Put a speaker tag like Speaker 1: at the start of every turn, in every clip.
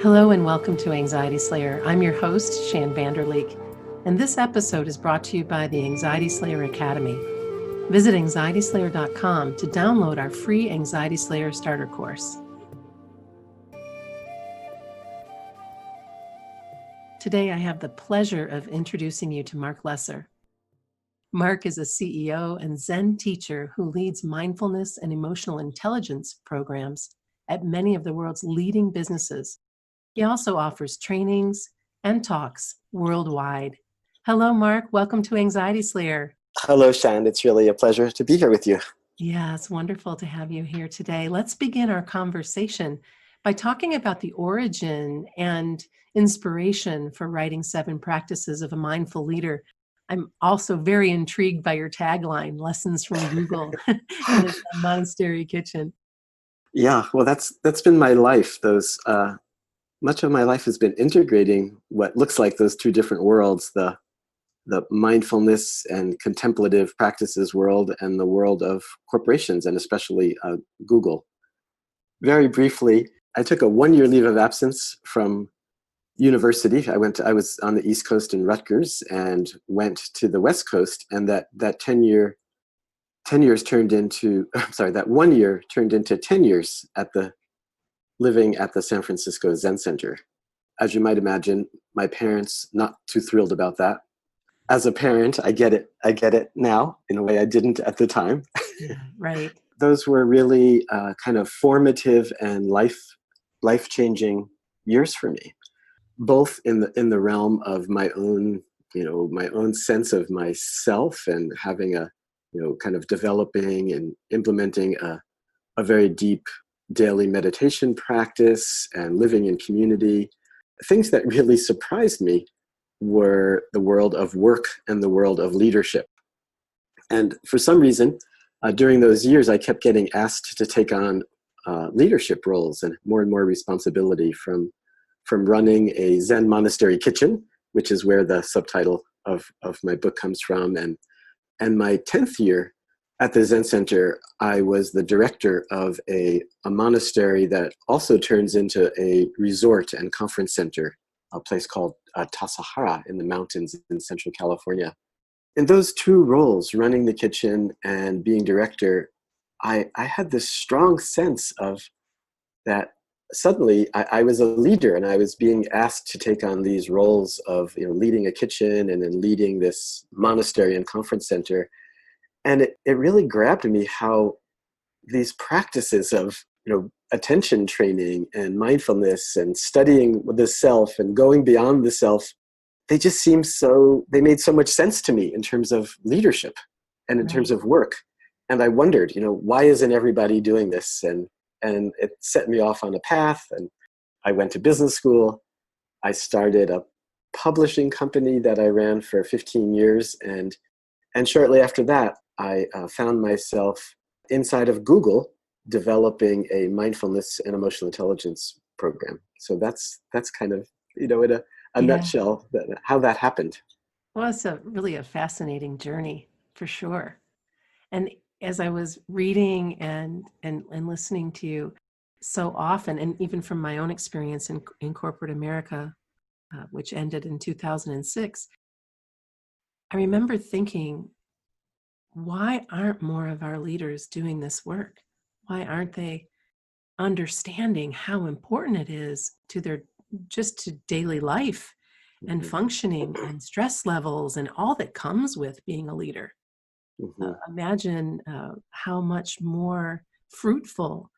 Speaker 1: Hello and welcome to Anxiety Slayer. I'm your host, Shann, and this episode is brought to you by the Anxiety Slayer Academy. Visit anxietyslayer.com to download our free Anxiety Slayer starter course. Today I have the pleasure of introducing you to Marc Lesser. Marc is a CEO and Zen teacher who leads mindfulness and emotional intelligence programs at many of the world's leading businesses. He also offers trainings and talks worldwide. Hello, Marc. Welcome to Anxiety Slayer.
Speaker 2: Hello, Shann. It's really a pleasure to be here with you.
Speaker 1: Yeah, it's wonderful to have you here today. Let's begin our conversation by talking about the origin and inspiration for writing 7 Practices of a Mindful Leader. I'm also very intrigued by your tagline, Lessons from Google in the Zen Monastery Kitchen.
Speaker 2: Yeah, well, that's been my life. Much of my life has been integrating what looks like those two different worlds, the mindfulness and contemplative practices world and the world of corporations, and especially Google. Very briefly, I took a 1-year leave of absence from university. I was on the East Coast in Rutgers and went to the West Coast, and that 10 years turned into, that 1 year turned into 10 years living at the San Francisco Zen Center. As you might imagine, my parents not too thrilled about that. As a parent, I get it now in a way I didn't at the time.
Speaker 1: Yeah, right.
Speaker 2: Those were really kind of formative and life-changing years for me, both in the realm of my own sense of myself and having kind of developing and implementing a very deep daily meditation practice and living in community. Things that really surprised me were the world of work and the world of leadership. And for some reason, during those years, I kept getting asked to take on leadership roles and more responsibility from running a Zen Monastery Kitchen, which is where the subtitle of my book comes from. And my 10th year at the Zen Center, I was the director of a monastery that also turns into a resort and conference center, a place called Tassajara in the mountains in Central California. In those two roles, running the kitchen and being director, I had this strong sense of that suddenly I was a leader, and I was being asked to take on these roles of leading a kitchen and then leading this monastery and conference center. And it really grabbed me how these practices of attention training and mindfulness and studying the self and going beyond the self, they made so much sense to me in terms of leadership and in terms of work. And I wondered, why isn't everybody doing this? And it set me off on a path, and I went to business school. I started a publishing company that I ran for 15 years. And shortly after that, I found myself inside of Google developing a mindfulness and emotional intelligence program. So that's kind of, in a nutshell, how that happened.
Speaker 1: Well, it's really a fascinating journey for sure. And as I was reading and listening to you so often, and even from my own experience in corporate America, which ended in 2006, I remember thinking, why aren't more of our leaders doing this work? Why aren't they understanding how important it is to to daily life and functioning and stress levels and all that comes with being a leader? Imagine how much more fruitful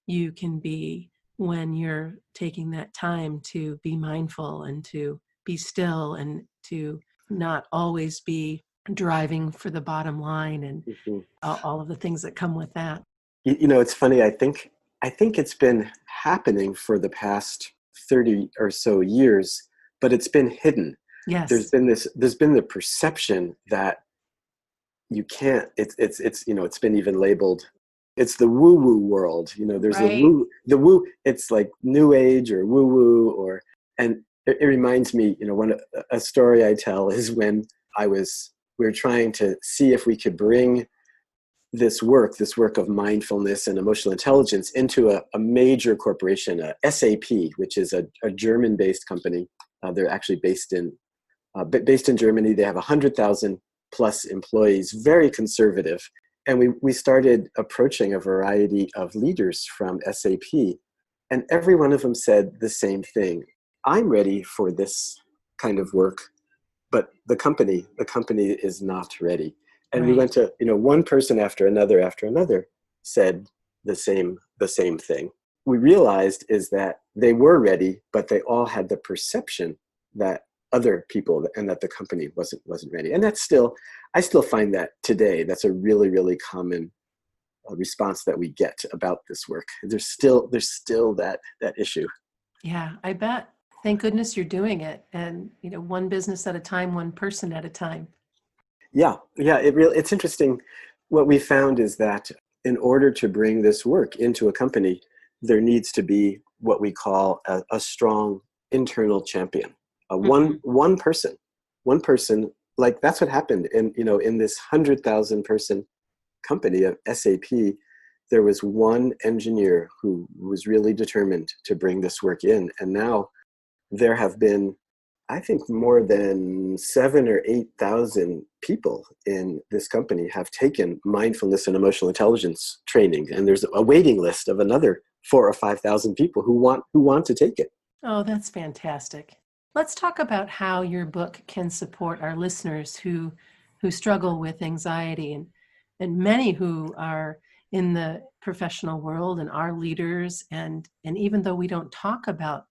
Speaker 1: you can be when you're taking that time to be mindful and to be still and to not always be driving for the bottom line and all of the things that come with that.
Speaker 2: It's funny. I think it's been happening for the past 30 or so years, but it's been hidden.
Speaker 1: Yes.
Speaker 2: There's been the perception that you can't, it's been even labeled, it's the woo-woo world. There's the woo, it's like new age or woo-woo, and it reminds me, a story I tell is when we were trying to see if we could bring this work of mindfulness and emotional intelligence into a major corporation, SAP, which is a German-based company. They're actually based in Germany. They have 100,000 plus employees, very conservative. And we started approaching a variety of leaders from SAP, and every one of them said the same thing. I'm ready for this kind of work, but the company is not ready. And we went to, one person after another said the same thing. We realized is that they were ready, but they all had the perception that other people and that the company wasn't ready. And I still find that today, that's a really, really common response that we get about this work. There's still that issue.
Speaker 1: Yeah, I bet. Thank goodness you're doing it. And, one business at a time, one person at a time.
Speaker 2: Yeah. It's interesting. What we found is that in order to bring this work into a company, there needs to be what we call a strong internal champion. One person, like that's what happened in this 100,000 person company of SAP. There was one engineer who was really determined to bring this work in. And now there have been, I think, more than 7,000 or 8,000 people in this company have taken mindfulness and emotional intelligence training. And there's a waiting list of another 4,000 or 5,000 people who want to take it.
Speaker 1: Oh, that's fantastic. Let's talk about how your book can support our listeners who struggle with anxiety and many who are in the professional world and are leaders. And even though we don't talk about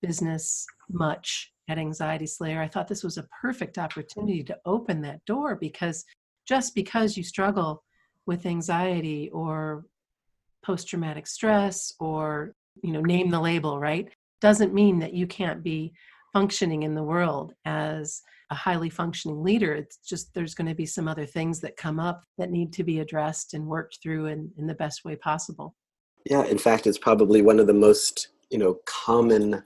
Speaker 1: business much at Anxiety Slayer, I thought this was a perfect opportunity to open that door, because just because you struggle with anxiety or post-traumatic stress or, name the label, right, doesn't mean that you can't be functioning in the world as a highly functioning leader. It's just there's going to be some other things that come up that need to be addressed and worked through in the best way possible.
Speaker 2: Yeah, in fact, it's probably one of the most, common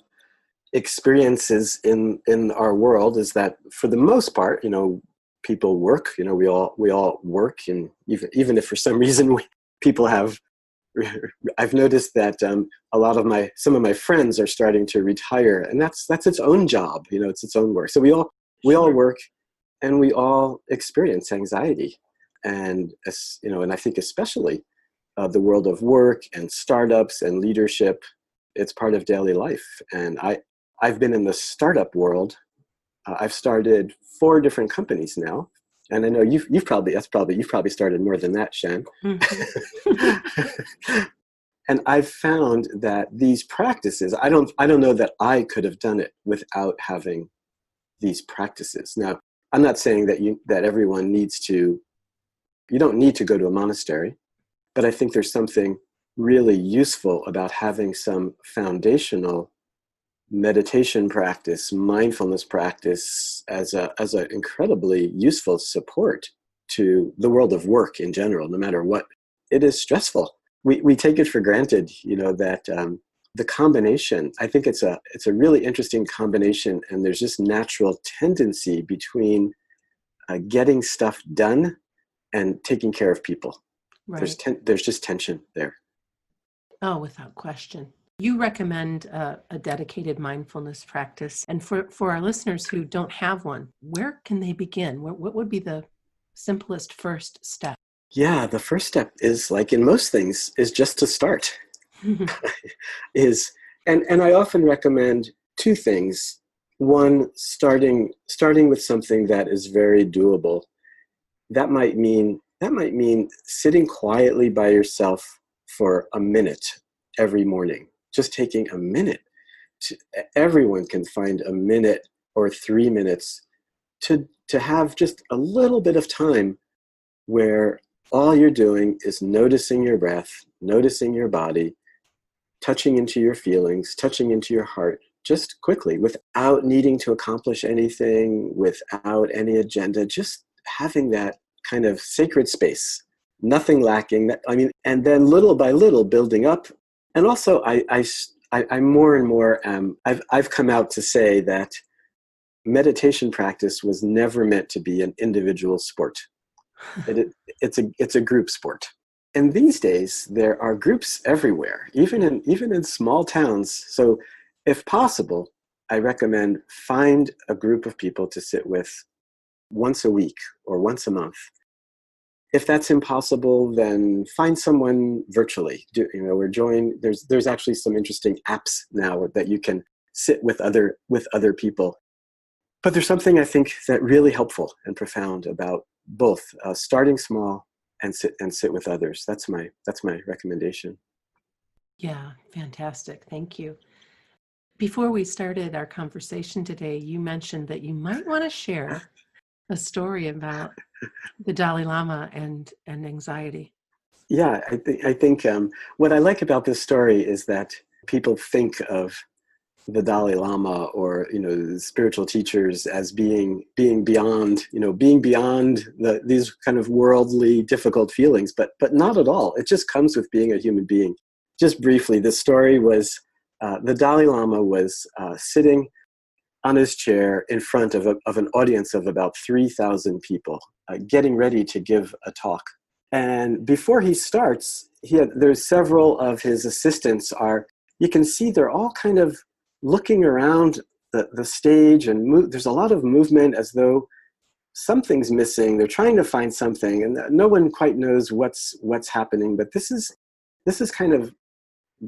Speaker 2: experiences in our world is that for the most part, people work, we all work, and even if for some reason people have, I've noticed that a lot of some of my friends are starting to retire, and that's its own job, it's its own work. So we all work, and we all experience anxiety, and and I think especially the world of work and startups and leadership, it's part of daily life. And I've been in the startup world. I've started 4 different companies now, and I know you've probably started more than that, Shann.
Speaker 1: Mm-hmm.
Speaker 2: And I've found that these practices, I don't know that I could have done it without having these practices. Now, I'm not saying that everyone needs to. You don't need to go to a monastery, but I think there's something really useful about having some foundational meditation practice, mindfulness practice as an incredibly useful support to the world of work in general, no matter what. It is stressful. We take it for granted, that the combination, I think it's a really interesting combination, and there's just natural tendency between getting stuff done and taking care of people.
Speaker 1: Right.
Speaker 2: There's just tension there.
Speaker 1: Oh, without question. You recommend a dedicated mindfulness practice. And for our listeners who don't have one, where can they begin? What would be the simplest first step?
Speaker 2: Yeah, the first step is, like in most things, is just to start. And I often recommend 2 things. One, starting with something that is very doable. That might mean sitting quietly by yourself for a minute every morning. Just taking a minute. Everyone can find a minute or 3 minutes to have just a little bit of time where all you're doing is noticing your breath, noticing your body, touching into your feelings, touching into your heart, just quickly, without needing to accomplish anything, without any agenda, just having that kind of sacred space, nothing lacking. And then little by little building up. And also, I more and more, I've come out to say that meditation practice was never meant to be an individual sport. it's a group sport. And these days there are groups everywhere, even in small towns. So if possible, I recommend find a group of people to sit with once a week or once a month. If that's impossible, then find someone virtually. Or join. There's actually some interesting apps now that you can sit with other people. But there's something I think that really helpful and profound about both starting small and sit with others. That's my recommendation.
Speaker 1: Yeah, fantastic. Thank you. Before we started our conversation today, you mentioned that you might want to share a story about the Dalai Lama and anxiety.
Speaker 2: Yeah, I think what I like about this story is that people think of the Dalai Lama or spiritual teachers as being beyond these kind of worldly difficult feelings, but not at all. It just comes with being a human being. Just briefly, the story was the Dalai Lama was sitting on his chair in front of an audience of about 3,000 people, getting ready to give a talk. And before he starts, there's several of his assistants you can see they're all kind of looking around the stage, and there's a lot of movement as though something's missing. They're trying to find something, and no one quite knows what's happening. But this is kind of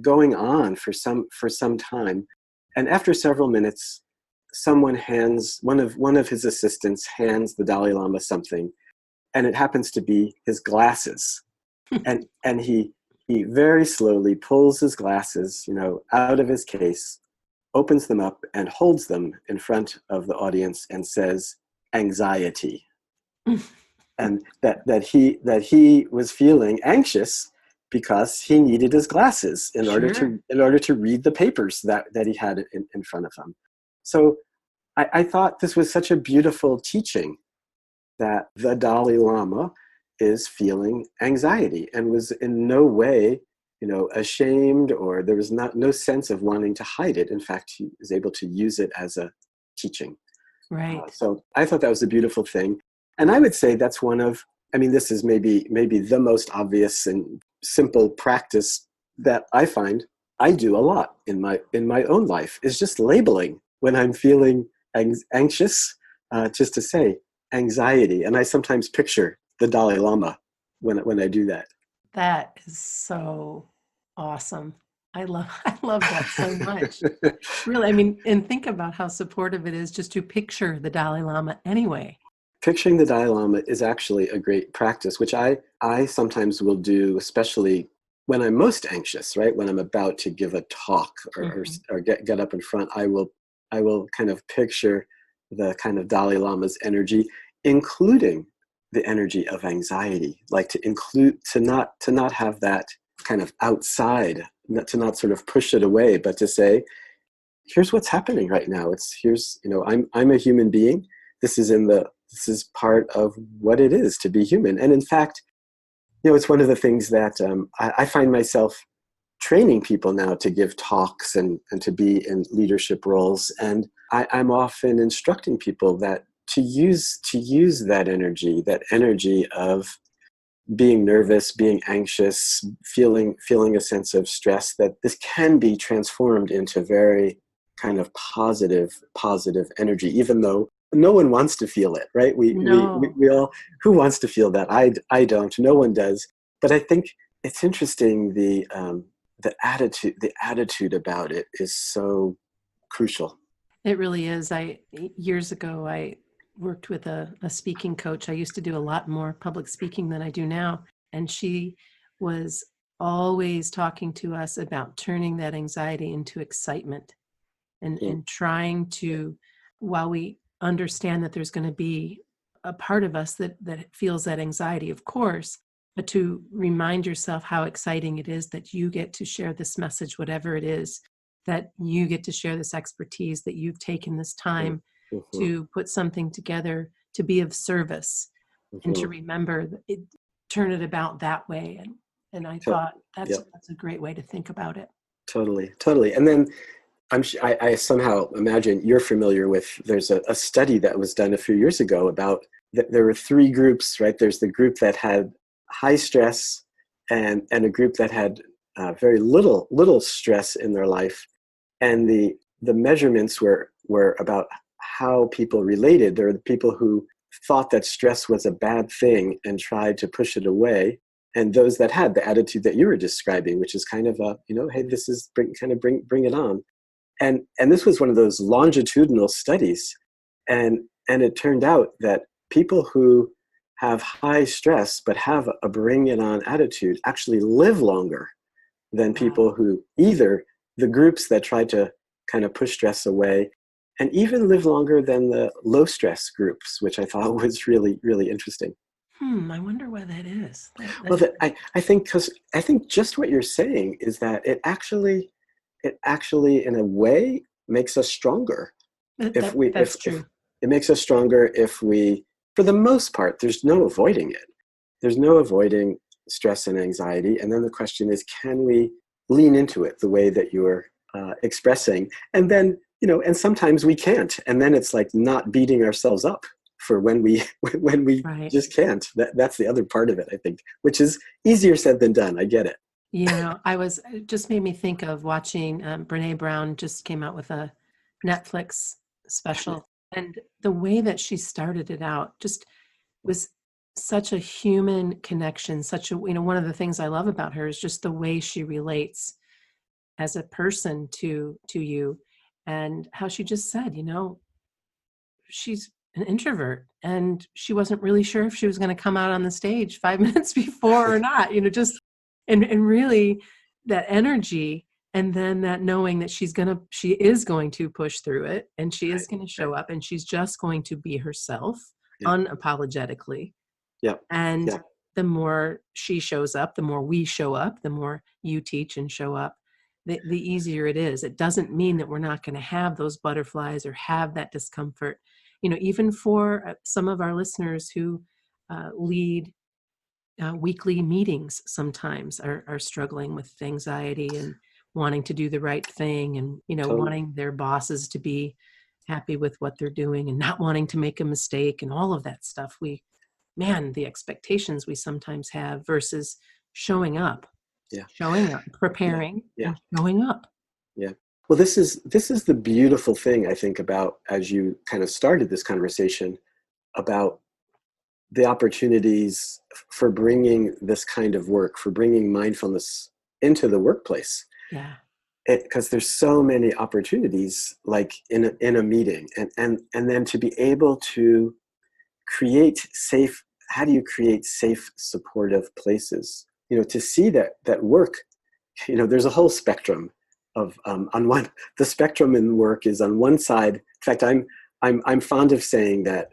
Speaker 2: going on for some time. And after several minutes, one of his assistants hands the Dalai Lama something, and it happens to be his glasses. and he very slowly pulls his glasses, out of his case, opens them up and holds them in front of the audience and says, "Anxiety." And that he was feeling anxious because he needed his glasses in order to read the papers that he had in front of him. So I thought this was such a beautiful teaching that the Dalai Lama is feeling anxiety and was in no way ashamed, or there was no sense of wanting to hide it. In fact, he was able to use it as a teaching.
Speaker 1: Right.
Speaker 2: So I thought that was a beautiful thing. And I would say that's this is maybe the most obvious and simple practice that I find I do a lot in my own life, is just labeling when I'm feeling anxious, just to say anxiety. And I sometimes picture the Dalai Lama when I do that.
Speaker 1: That is so awesome. I love that so much. Really, and think about how supportive it is just to picture the Dalai Lama anyway.
Speaker 2: Picturing the Dalai Lama is actually a great practice, which I sometimes will do, especially when I'm most anxious, right? When I'm about to give a talk or get up in front, I will kind of picture the kind of Dalai Lama's energy, including the energy of anxiety, like to not have that kind of outside, to not sort of push it away, but to say, here's what's happening right now. I'm a human being. This is part of what it is to be human. And in fact, it's one of the things that I find myself training people now to give talks and to be in leadership roles. And I'm often instructing people that to use that energy of being nervous, being anxious, feeling a sense of stress, that this can be transformed into very kind of positive energy, even though no one wants to feel it, right? We all, who wants to feel that? I don't. No one does. But I think it's interesting, the attitude about it is so crucial.
Speaker 1: It really is. Years ago, I worked with a speaking coach. I used to do a lot more public speaking than I do now. And she was always talking to us about turning that anxiety into excitement and trying to, while we understand that there's going to be a part of us that feels that anxiety, of course, but to remind yourself how exciting it is that you get to share this message, whatever it is, that you get to share this expertise, that you've taken this time to put something together, to be of service, and to remember it, turn it about that way. And I thought that's a great way to think about it.
Speaker 2: Totally. And then I somehow imagine you're familiar with, there's a study that was done a few years ago about there were three groups, right? There's the group that had high stress and a group that had very little stress in their life. And the measurements were about how people related. There were the people who thought that stress was a bad thing and tried to push it away, and those that had the attitude that you were describing, which is kind of a, hey, this is bring it on. And this was one of those longitudinal studies, and it turned out that people who have high stress but have a bring it on attitude actually live longer than people who either the groups that try to kind of push stress away, and even live longer than the low stress groups, which I thought was really, really interesting.
Speaker 1: I wonder why that is.
Speaker 2: Well, I think just what you're saying is that it actually in a way makes us stronger.
Speaker 1: That's true.
Speaker 2: If it makes us stronger if we, for the most part, there's no avoiding it. There's no avoiding stress and anxiety. And then the question is, can we lean into it the way that you're expressing? And then, and sometimes we can't. And then it's like not beating ourselves up for when we
Speaker 1: Right.
Speaker 2: just can't. That's the other part of it, I think, which is easier said than done. I get it.
Speaker 1: It just made me think of watching Brene Brown just came out with a Netflix special. And the way that she started it out just was such a human connection, one of the things I love about her is just the way she relates as a person to you, and how she just said, she's an introvert and she wasn't really sure if she was going to come out on the stage 5 minutes before or not, just and really that energy, and then that knowing that she is going to push through it, and she is going to show up, and she's just going to be herself unapologetically. And the more she shows up, the more we show up, the more you teach and show up, the easier it is. It doesn't mean that we're not going to have those butterflies or have that discomfort. Even for some of our listeners who lead weekly meetings sometimes are struggling with anxiety and wanting to do the right thing, and
Speaker 2: Totally.
Speaker 1: wanting their bosses to be happy with what they're doing and not wanting to make a mistake and all of that stuff. The expectations we sometimes have versus showing up, preparing and showing up.
Speaker 2: Yeah. Well, this is the beautiful thing, I think, about, as you kind of started this conversation, about the opportunities for bringing this kind of work, for bringing mindfulness into the workplace.
Speaker 1: Yeah.
Speaker 2: Because there's so many opportunities, like in a meeting, and then to be able to create safe. How do you create safe, supportive places? To see that work. There's a whole spectrum of the spectrum in work is on one side. In fact, I'm fond of saying that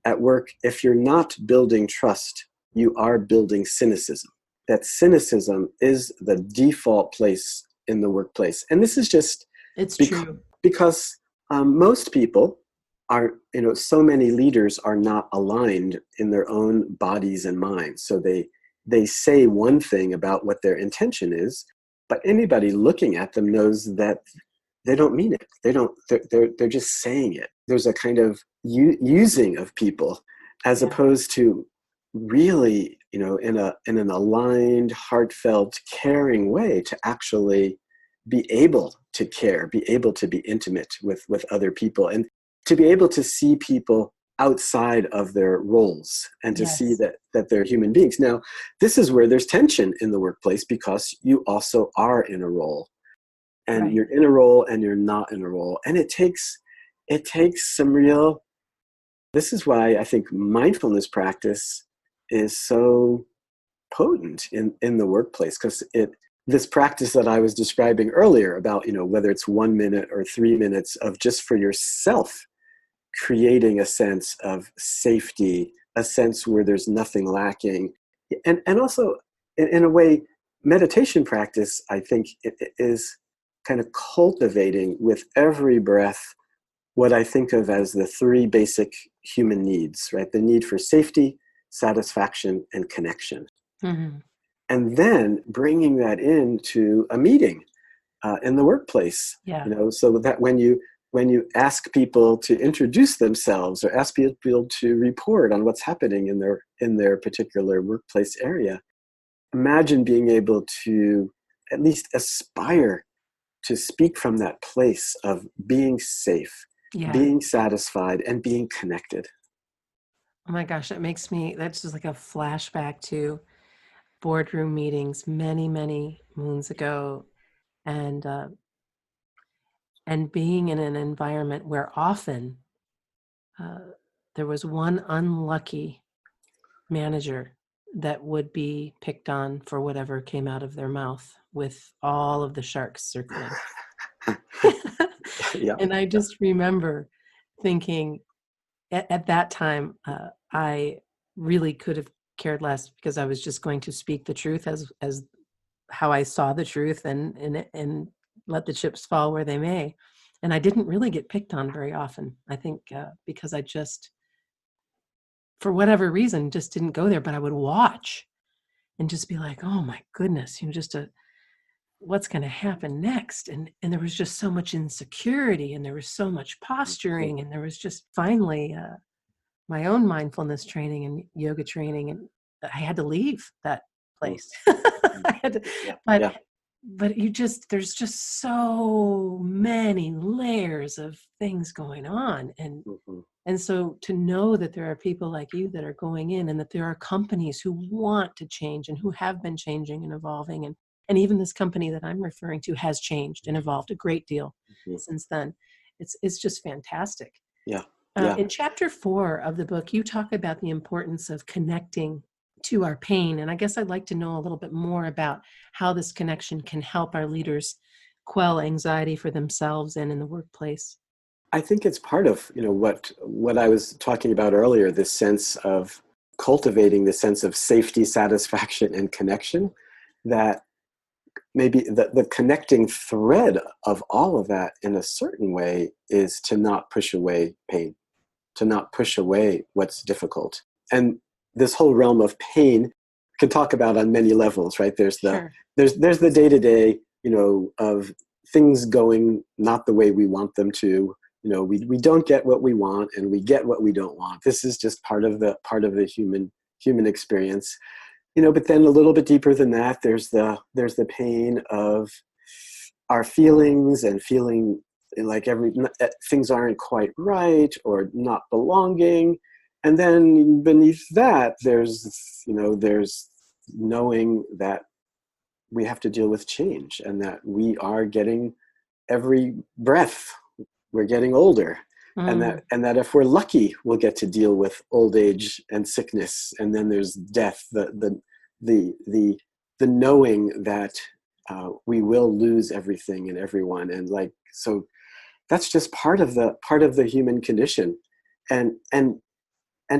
Speaker 2: at work, if you're not building trust, you are building cynicism. That cynicism is the default place in the workplace. And this is just
Speaker 1: true.
Speaker 2: Because most people are, so many leaders are not aligned in their own bodies and minds. So they say one thing about what their intention is, but anybody looking at them knows that they don't mean it. They're just saying it. There's a kind of using of people, as opposed to really, in an aligned, heartfelt, caring way, to actually be able to care, be able to be intimate with other people, and to be able to see people outside of their roles, and to see that they're human beings. Now, this is where there's tension in the workplace, because you also are in a role, and you're in a role and you're not in a role. And it takes some real, this is why I think mindfulness practice is so potent in the workplace, because this practice that I was describing earlier about, whether it's 1 minute or 3 minutes of just for yourself, creating a sense of safety, a sense where there's nothing lacking. And also, in a way, meditation practice, I think, it is kind of cultivating with every breath what I think of as the three basic human needs, right? The need for safety, satisfaction, and connection.
Speaker 1: Mm-hmm.
Speaker 2: And then bringing that into a meeting in the workplace, so that when ask people to introduce themselves or ask people to report on what's happening in their particular workplace area, imagine being able to at least aspire to speak from that place of being safe,
Speaker 1: Yeah.
Speaker 2: being satisfied, and being connected.
Speaker 1: Oh my gosh, that's just like a flashback to boardroom meetings many, many moons ago, and being in an environment where often uh, there was one unlucky manager that would be picked on for whatever came out of their mouth, with all of the sharks circling.
Speaker 2: Yeah.
Speaker 1: And I just remember thinking at that time, I really could have cared less, because I was just going to speak the truth as how I saw the truth, and let the chips fall where they may. And I didn't really get picked on very often, I think, because I just, for whatever reason, just didn't go there. But I would watch and just be like, oh my goodness, just what's going to happen next? And there was just so much insecurity, and there was so much posturing, and there was just finally my own mindfulness training and yoga training, and I had to leave that place. I had to,
Speaker 2: Yeah.
Speaker 1: but there's just so many layers of things going on, and so to know that there are people like you that are going in, and that there are companies who want to change and who have been changing and evolving, and even this company that I'm referring to has changed and evolved a great deal since then. It's just fantastic.
Speaker 2: Yeah.
Speaker 1: In chapter 4 of the book, you talk about the importance of connecting to our pain. And I guess I'd like to know a little bit more about how this connection can help our leaders quell anxiety for themselves and in the workplace.
Speaker 2: I think it's part of, what I was talking about earlier, this sense of cultivating the sense of safety, satisfaction, and connection, that maybe the connecting thread of all of that in a certain way is to not push away pain, to not push away what's difficult. And this whole realm of pain can talk about on many levels, right? There's
Speaker 1: Sure.
Speaker 2: there's the day-to-day, of things going not the way we want them to. We don't get what we want, and we get what we don't want. This is just part of the human experience. But then a little bit deeper than that, there's the pain of our feelings, and feeling like things aren't quite right or not belonging. And then beneath that, there's knowing that we have to deal with change, and that we are getting, every breath we're getting older, and that if we're lucky, we'll get to deal with old age and sickness, and then there's death, the knowing that we will lose everything and everyone, and so that's just part of the human condition, and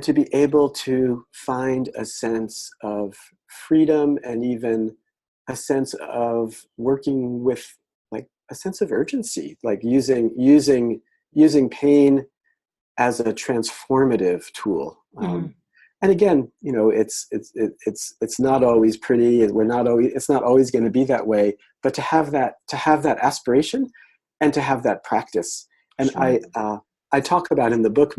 Speaker 2: to be able to find a sense of freedom, and even a sense of working with a sense of urgency, like using pain as a transformative tool. And again, it's not always pretty, and it's not always going to be that way. But to have that aspiration, and to have that practice. And
Speaker 1: Sure.
Speaker 2: I talk about in the book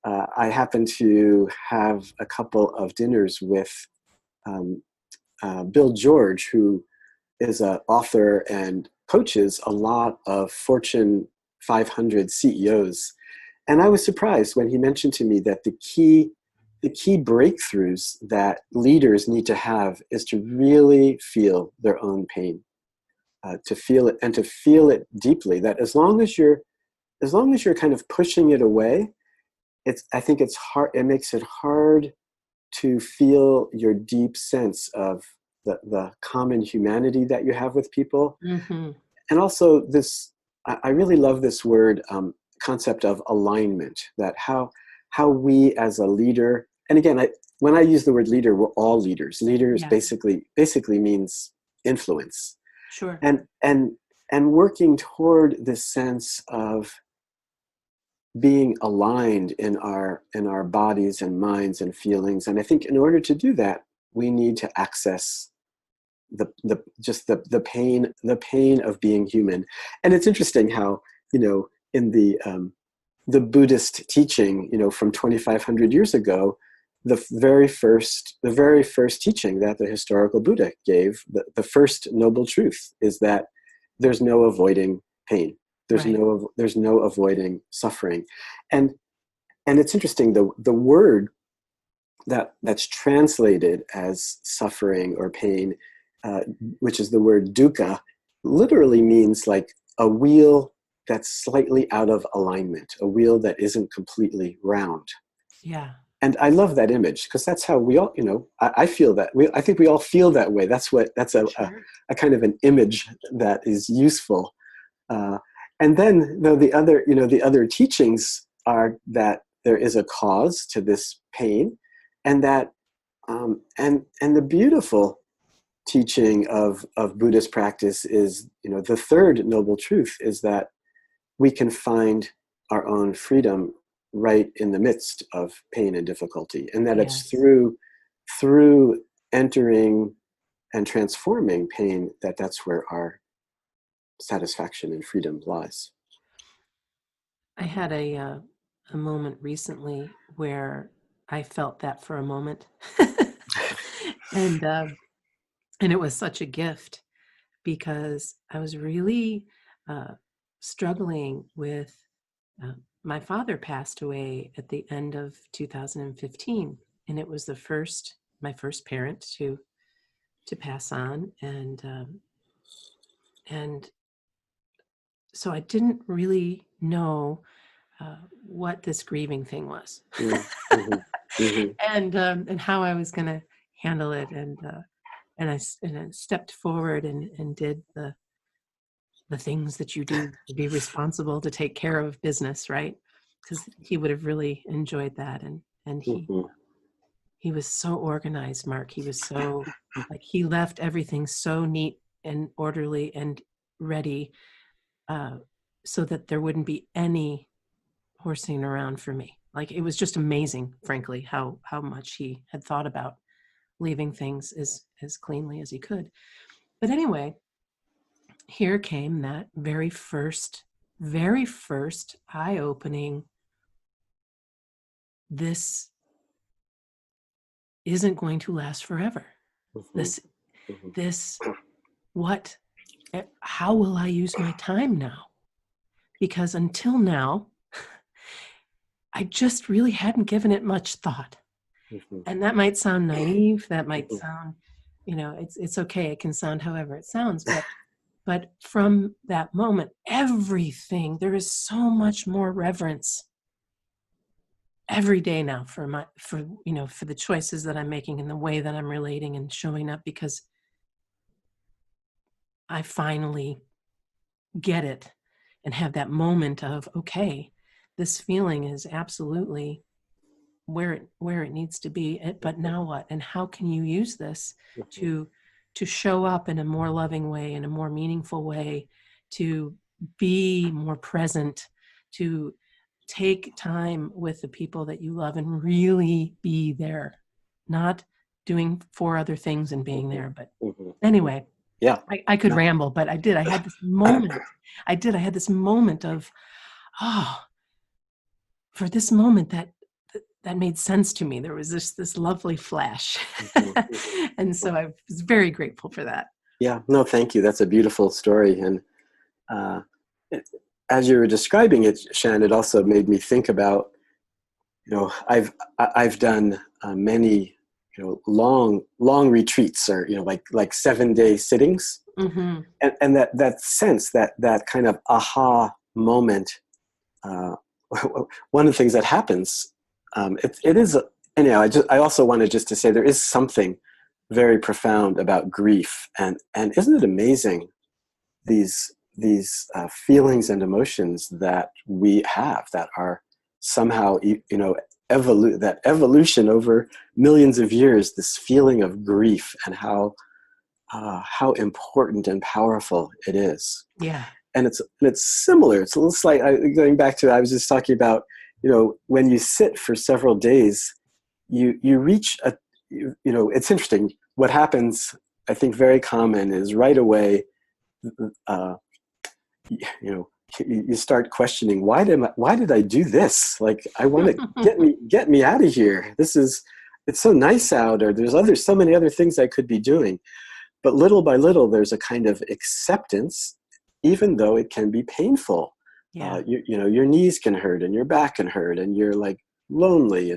Speaker 2: I happen to have a couple of dinners with Bill George, who is an author and coaches a lot of Fortune 500 CEOs. And I was surprised when he mentioned to me that the key breakthroughs that leaders need to have is to really feel their own pain, to feel it, and to feel it deeply. That as long as you're kind of pushing it away, I think it's hard. It makes it hard to feel your deep sense of the common humanity that you have with people. And also I really love this word, concept of alignment, that how we as a leader, and again, when I use the word leader, we're all leaders. Leaders basically means influence.
Speaker 1: Sure.
Speaker 2: And working toward this sense of being aligned in our bodies and minds and feelings. And I think in order to do that, we need to access the pain of being human. And it's interesting how in the Buddhist teaching, from 2,500 years ago, the very first teaching that the historical Buddha gave, the first noble truth is that there's no avoiding pain. There's
Speaker 1: Right.
Speaker 2: no avoiding suffering. And it's interesting, the word that's translated as suffering or pain, which is the word dukkha, literally means like a wheel that's slightly out of alignment, a wheel that isn't completely round.
Speaker 1: Yeah.
Speaker 2: And I love that image because that's how we all, I feel that. I think we all feel that way. That's
Speaker 1: Sure.
Speaker 2: a kind of an image that is useful. And then the other teachings are that there is a cause to this pain, and that and the beautiful teaching of Buddhist practice is, the third noble truth is that we can find our own freedom right in the midst of pain and difficulty, and that it's
Speaker 1: Yes.
Speaker 2: through entering and transforming pain that's where our satisfaction and freedom lies.
Speaker 1: I had a moment recently where I felt that for a moment. and and it was such a gift because I was really uh, struggling with uh, my father passed away at the end of 2015, and it was my first parent to pass on, and so I didn't really know what this grieving thing was,
Speaker 2: Mm-hmm. Mm-hmm.
Speaker 1: and how I was going to handle it, and I stepped forward and did the things that you do to be responsible to take care of business, right? Because he would have really enjoyed that, and
Speaker 2: Mm-hmm.
Speaker 1: he was so organized, Mark. He was so like he left everything so neat and orderly and ready, uh, so that there wouldn't be any horsing around for me. Like it was just amazing, frankly, how much he had thought about leaving things as cleanly as he could. But anyway, here came that very first eye-opening, this isn't going to last forever.
Speaker 2: Mm-hmm.
Speaker 1: This this what how will I use my time now? Because until now, I just really hadn't given it much thought.
Speaker 2: Mm-hmm.
Speaker 1: And that might sound naive, that might
Speaker 2: Mm-hmm.
Speaker 1: sound, it's okay, it can sound however it sounds, but from that moment, everything, there is so much more reverence every day now for the choices that I'm making and the way that I'm relating and showing up, because I finally get it and have that moment of, okay, this feeling is absolutely where it needs to be, but now what, and how can you use this
Speaker 2: Mm-hmm.
Speaker 1: to show up in a more loving way, in a more meaningful way, to be more present, to take time with the people that you love and really be there, not doing four other things and being there. But
Speaker 2: Mm-hmm. Mm-hmm.
Speaker 1: anyway,
Speaker 2: Yeah.
Speaker 1: I could
Speaker 2: No.
Speaker 1: ramble, but I had this moment. I had this moment of, oh, for this moment that made sense to me. There was this lovely flash.
Speaker 2: Mhm.
Speaker 1: And so I was very grateful for that.
Speaker 2: Yeah, no, thank you. That's a beautiful story. And uh, it- as you were describing it, Shann, it also made me think about, I've done many, long retreats, or, like 7-day sittings.
Speaker 1: Mm-hmm.
Speaker 2: And that sense, that kind of aha moment, uh, one of the things that happens, it is, anyhow, I also wanted just to say there is something very profound about grief, and isn't it amazing, these feelings and emotions that we have that are somehow, that evolution over millions of years, this feeling of grief, and how important and powerful it is.
Speaker 1: Yeah.
Speaker 2: And it's similar. It's a little slight. Going back to, I was just talking about, when you sit for several days, you reach it's interesting. What happens, I think, very common is right away, uh, you start questioning, why did I do this? Like, I want to get me out of here. It's so nice out, or there's so many other things I could be doing. But little by little, there's a kind of acceptance, even though it can be painful.
Speaker 1: Yeah.
Speaker 2: Your knees can hurt and your back can hurt and you're like lonely.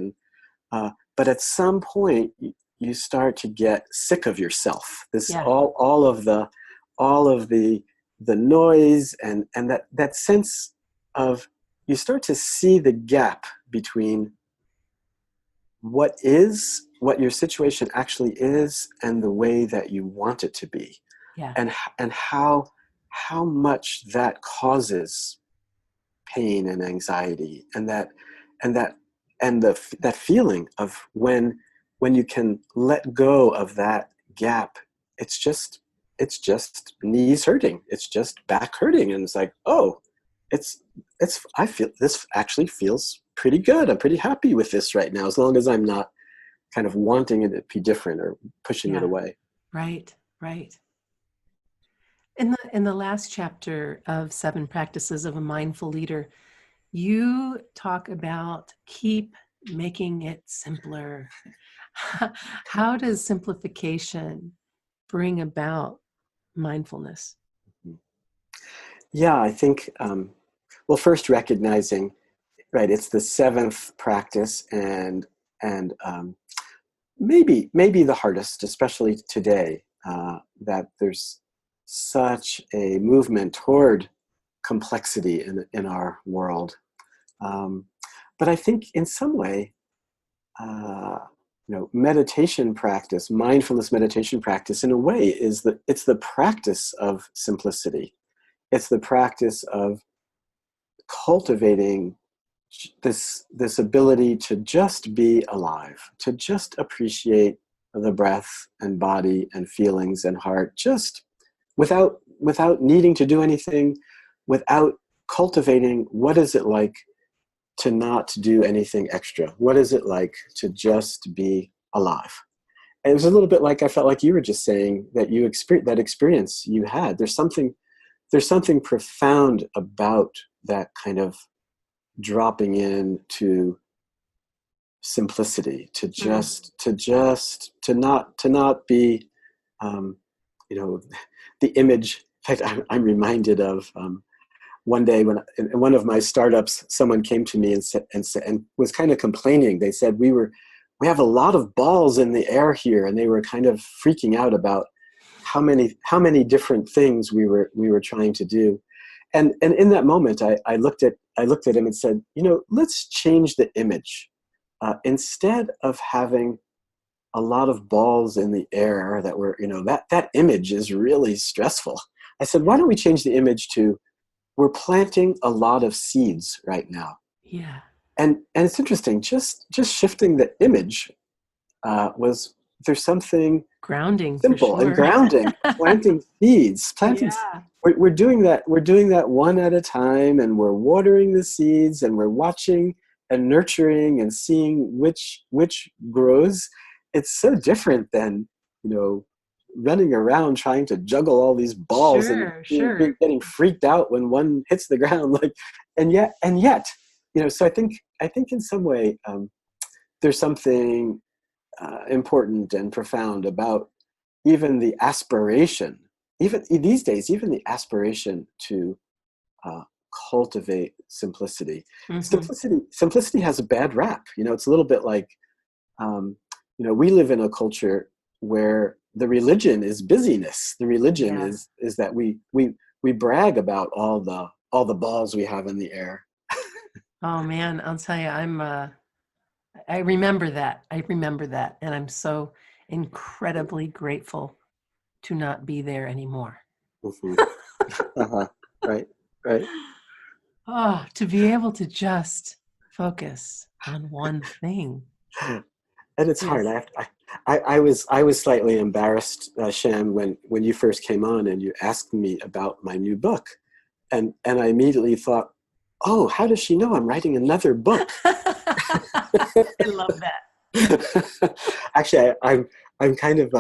Speaker 2: But at some point you start to get sick of yourself.
Speaker 1: Yeah.
Speaker 2: All of the noise and that sense of, you start to see the gap between what your situation actually is and the way that you want it to be,
Speaker 1: Yeah.
Speaker 2: and how much that causes pain and anxiety, and that feeling of when you can let go of that gap. It's just knees hurting, it's just back hurting, and it's like, oh, I feel this actually feels pretty good. I'm pretty happy with this right now, as long as I'm not kind of wanting it to be different or pushing it
Speaker 1: Yeah.
Speaker 2: away.
Speaker 1: Right. Right. In the last chapter of 7 Practices of a Mindful Leader, you talk about keep making it simpler. How does simplification bring about mindfulness?
Speaker 2: Yeah, I think, well, first recognizing, right, it's the 7th practice, and maybe the hardest, especially today, that there's such a movement toward complexity in our world. But I think in some way, uh, meditation practice, mindfulness meditation practice, in a way, it's the practice of simplicity. It's the practice of cultivating this ability to just be alive, to just appreciate the breath and body and feelings and heart, just without needing to do anything, without cultivating what is it like to not do anything extra? What is it like to just be alive? And it was a little bit like, I felt like you were just saying that that experience you had. There's something profound about that kind of dropping into simplicity, to not be, the image. In fact, I'm reminded of, one day when in one of my startups, someone came to me and was kind of complaining. They said, we have a lot of balls in the air here, and they were kind of freaking out about how many different things we were trying to do. And in that moment, I looked at him and said, let's change the image. Instead of having a lot of balls in the air that were, that image is really stressful. I said, why don't we change the image to, we're planting a lot of seeds right now.
Speaker 1: Yeah.
Speaker 2: And it's interesting, just shifting the image, there's something
Speaker 1: Grounding, for
Speaker 2: simple and
Speaker 1: sure.
Speaker 2: grounding. Planting seeds.
Speaker 1: Yeah.
Speaker 2: We're doing that. We're doing that one at a time, and we're watering the seeds, and we're watching and nurturing and seeing which grows. It's so different than, running around trying to juggle all these balls and
Speaker 1: Sure.
Speaker 2: getting freaked out when one hits the ground. Like, and yet, so I think in some way, there's something important and profound about even the aspiration, even these days, even the aspiration to cultivate simplicity.
Speaker 1: Mm-hmm.
Speaker 2: Simplicity has a bad rap. It's a little bit like, we live in a culture where the religion is busyness. The religion
Speaker 1: Yeah.
Speaker 2: is that we brag about all the balls we have in the air.
Speaker 1: Oh man, I'll tell you, I remember that. And I'm so incredibly grateful to not be there anymore.
Speaker 2: Mm-hmm. Uh-huh. Right.
Speaker 1: Oh, to be able to just focus on one thing
Speaker 2: And it's hard.
Speaker 1: is,
Speaker 2: I was slightly embarrassed, Shann, when you first came on and you asked me about my new book, and I immediately thought, oh, how does she know I'm writing another book?
Speaker 1: I love that.
Speaker 2: Actually, I'm kind of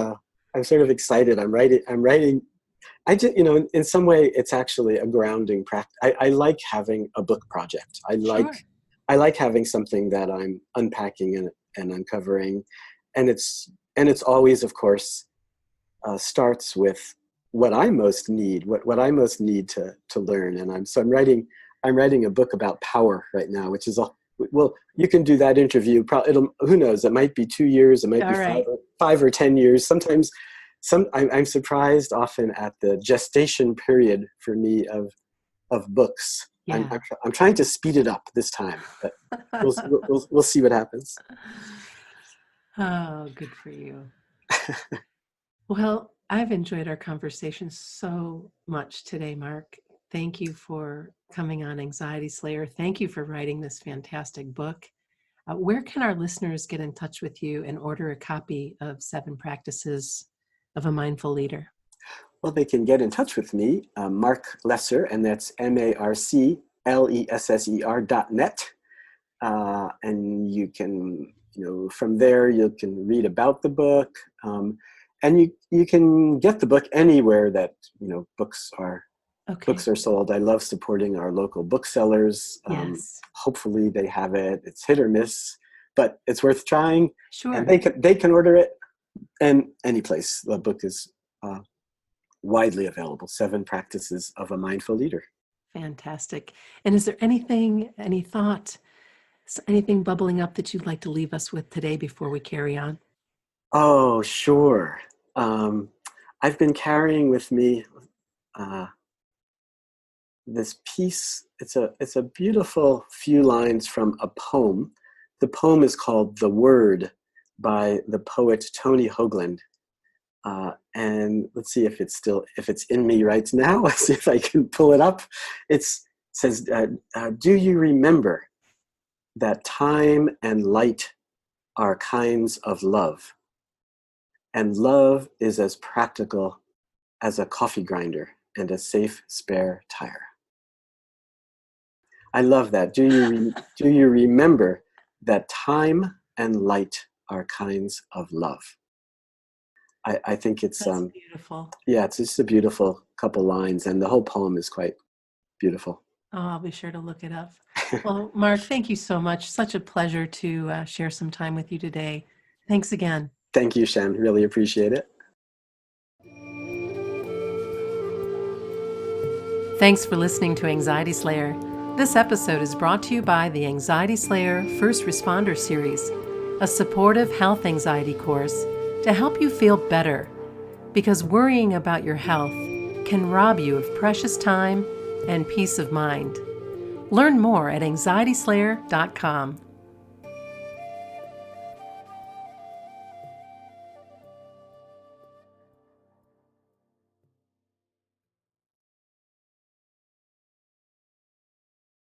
Speaker 2: I'm sort of excited. I'm writing I just, in some way, it's actually a grounding practice. I like having a book project.
Speaker 1: Sure.
Speaker 2: I like having something that I'm unpacking and uncovering, and it's always, of course, starts with what I most need, what I most need to learn. And I'm writing a book about power right now, which is well, you can do that interview. Probably, who knows? It might be 2 years. It might be
Speaker 1: All right.
Speaker 2: 5 or 10 years. Sometimes, I'm surprised often at the gestation period for me of books.
Speaker 1: Yeah.
Speaker 2: I'm trying to speed it up this time, but we'll see what happens.
Speaker 1: Oh, good for you. Well, I've enjoyed our conversation so much today, Marc. Thank you for coming on Anxiety Slayer. Thank you for writing this fantastic book. Where can our listeners get in touch with you and order a copy of 7 Practices of a Mindful Leader?
Speaker 2: Well, they can get in touch with me, Marc Lesser, and that's MarcLesser.net. And you can, from there, you can read about the book. And you can get the book anywhere that, books are sold. I love supporting our local booksellers.
Speaker 1: Yes.
Speaker 2: Hopefully they have it. It's hit or miss, but it's worth trying.
Speaker 1: Sure.
Speaker 2: And they can order it, and any place. The book is widely available. 7 Practices of a Mindful Leader.
Speaker 1: Fantastic. And is there any thought, anything bubbling up that you'd like to leave us with today before we carry on?
Speaker 2: Oh, sure. I've been carrying with me this piece. It's a beautiful few lines from a poem. The poem is called "The Word" by the poet Tony Hoagland. And let's see if it's in me right now. Let's see if I can pull it up. It says, "Do you remember that time and light are kinds of love, and love is as practical as a coffee grinder and a safe spare tire." I love that. Do you remember that time and light are kinds of love? I think it's
Speaker 1: That's beautiful.
Speaker 2: Yeah, it's just a beautiful couple lines, and the whole poem is quite beautiful.
Speaker 1: Oh, I'll be sure to look it up. Well, Marc, thank you so much. Such a pleasure to share some time with you today. Thanks again.
Speaker 2: Thank you, Shann. Really appreciate it.
Speaker 1: Thanks for listening to Anxiety Slayer. This episode is brought to you by the Anxiety Slayer First Responder Series, a supportive health anxiety course to help you feel better, because worrying about your health can rob you of precious time and peace of mind. Learn more at anxietyslayer.com.